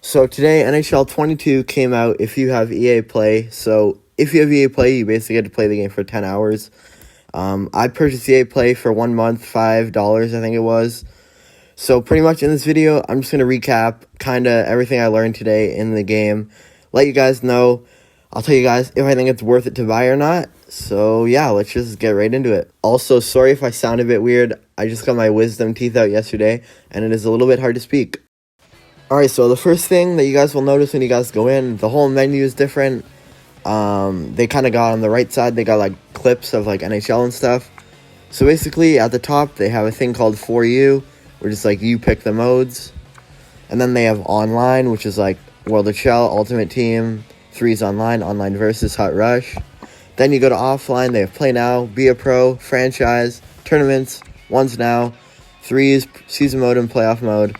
So today, NHL 22 came out if you have EA Play. So if you have EA Play, you basically get to play the game for 10 hours. I purchased EA Play for 1 month, $5, I think it was. So pretty much in this video, I'm just going to recap kind of everything I learned today in the game. Let you guys know. I'll tell you guys if I think it's worth it to buy or not. So yeah, let's just get right into it. Also, sorry if I sound a bit weird. I just got my wisdom teeth out yesterday, and it is a little bit hard to speak. Alright, so the first thing that you guys will notice when you guys go in, the whole menu is different. They kind of got on the right side, they got like clips of like NHL and stuff. So basically at the top, they have a thing called For You, where just like you pick the modes. And then they have Online, which is like World of Shell, Ultimate Team, Threes Online, Online Versus, Hot Rush. Then you go to Offline, they have Play Now, Be a Pro, Franchise, Tournaments, Ones Now, Threes, Season Mode, and Playoff Mode.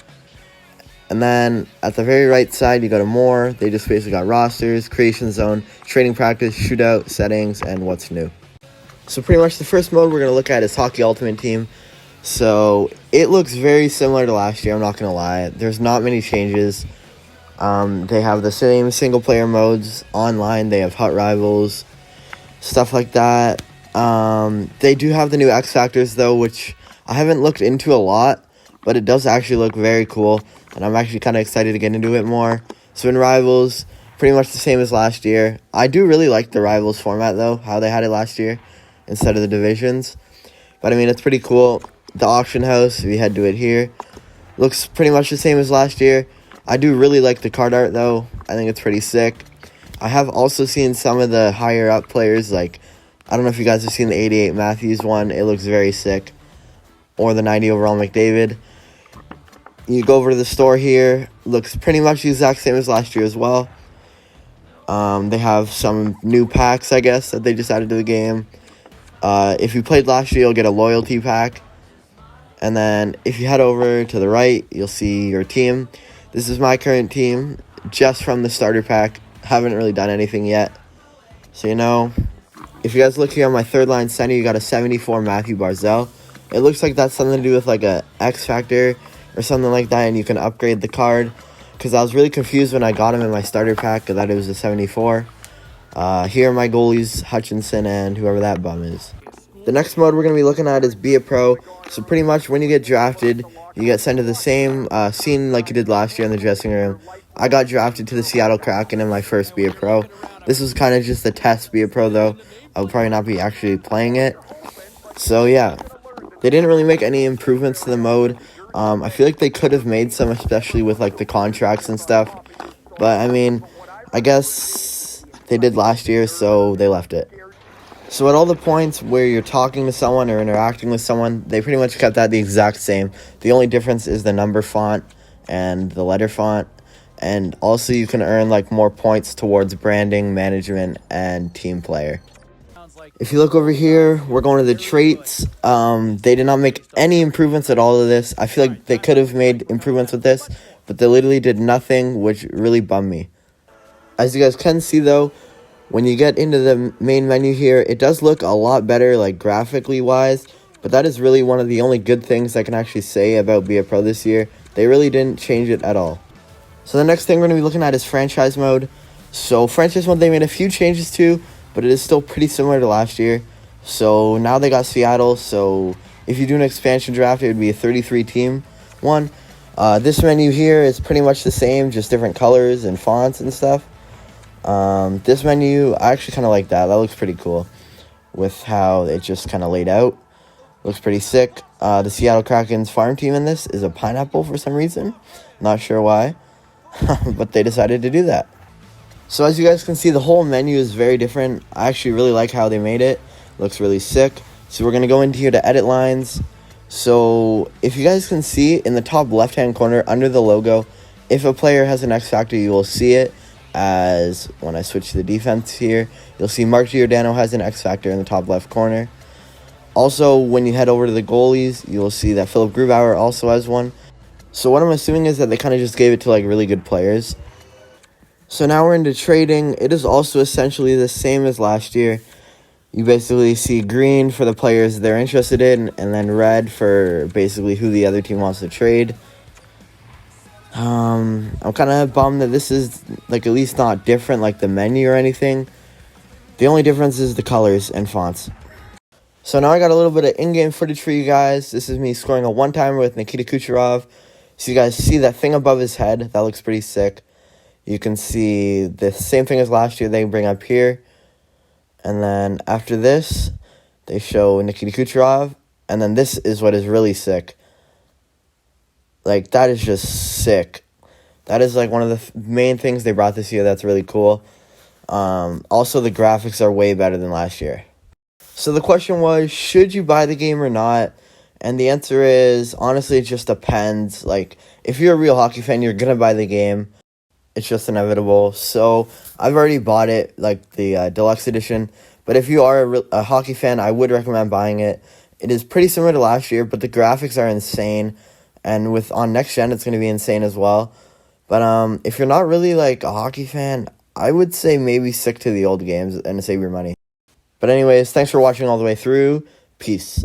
And then at the very right side, you go to More. They just basically got Rosters, Creation Zone, Training Practice, Shootout, Settings, and What's New. So pretty much the first mode we're going to look at is Hockey Ultimate Team. So it looks very similar to last year, I'm not going to lie. There's not many changes. They have the same single-player modes. Online, they have Hot Rivals, stuff like that. They do have the new X Factors, though, which I haven't looked into a lot, but it does actually look very cool. And I'm actually kind of excited to get into it more. So in Rivals, pretty much the same as last year. I do really like the Rivals format, though, how they had it last year instead of the divisions. But, I mean, it's pretty cool. The Auction House, we head to it here, looks pretty much the same as last year. I do really like the card art, though. I think it's pretty sick. I have also seen some of the higher-up players, like, I don't know if you guys have seen the 88 Matthews one. It looks very sick. Or the 90 overall McDavid. You go over to the store here, looks pretty much the exact same as last year as well. They have some new packs, I guess, that they just added to the game. If you played last year, you'll get a loyalty pack. And then if you head over to the right, you'll see your team. This is my current team, just from the starter pack. Haven't really done anything yet. So, you know, if you guys look here on my third line center, you got a 74 Matthew Barzal. It looks like that's something to do with like a X Factor or something like that, and you can upgrade the card. Because I was really confused when I got him in my starter pack. I thought it was a 74. Here are my goalies, Hutchinson and whoever that bum is. The next mode we're going to be looking at is Be a Pro. So pretty much when you get drafted, you get sent to the same scene like you did last year in the dressing room. I got drafted to the Seattle Kraken in my first Be a Pro. This was kind of just a test Be a Pro, though. I will probably not be actually playing it. So yeah, they didn't really make any improvements to the mode. I feel like they could have made some, especially with like the contracts and stuff. But I mean, I guess they did last year, so they left it. So at all the points where you're talking to someone or interacting with someone, they pretty much kept that the exact same. The only difference is the number font and the letter font. And also you can earn like more points towards branding, management, and team player. If you look over here, we're going to the traits. They did not make any improvements at all to this. I feel like they could have made improvements with this, but they literally did nothing, which really bummed me. As you guys can see, though, when you get into the main menu here, it does look a lot better, like graphically wise, but that is really one of the only good things I can actually say about Be a Pro this year. They really didn't change it at all. So the next thing we're going to be looking at is Franchise Mode. So Franchise Mode, they made a few changes to, but it is still pretty similar to last year. So now they got Seattle, so if you do an expansion draft, it would be a 33-team one. This menu here is pretty much the same, just different colors and fonts and stuff. This menu, I actually kind of like that. That looks pretty cool with how it just kind of laid out. Looks pretty sick. The Seattle Kraken's farm team in this is a pineapple for some reason. Not sure why, but they decided to do that. So as you guys can see, the whole menu is very different. I actually really like how they made it. Looks really sick. So we're going to go into here to edit lines. So if you guys can see in the top left-hand corner under the logo, if a player has an X Factor, you will see it. As when I switch to the defense here, you'll see Mark Giordano has an X Factor in the top left corner. Also, when you head over to the goalies, you'll see that Philip Grubauer also has one. So what I'm assuming is that they kind of just gave it to like really good players. So now we're into trading. It is also essentially the same as last year. You basically see green for the players they're interested in, and then red for basically who the other team wants to trade. I'm kind of bummed that this is, like, at least not different, like the menu or anything. The only difference is the colors and fonts. So now I got a little bit of in-game footage for you guys. This is me scoring a one-timer with Nikita Kucherov. So you guys see that thing above his head? That looks pretty sick. You can see the same thing as last year they bring up here. And then after this, they show Nikita Kucherov. And then this is what is really sick. Like, that is just sick. That is, like, one of the main things they brought this year that's really cool. Also, the graphics are way better than last year. So the question was, should you buy the game or not? And the answer is, honestly, it just depends. Like, if you're a real hockey fan, you're going to buy the game. It's just inevitable. So I've already bought it, like the deluxe edition. But if you are a hockey fan, I would recommend buying it. It is pretty similar to last year, but the graphics are insane. And on next gen, it's going to be insane as well. But if you're not really like a hockey fan, I would say maybe stick to the old games and save your money. But anyways, thanks for watching all the way through. Peace.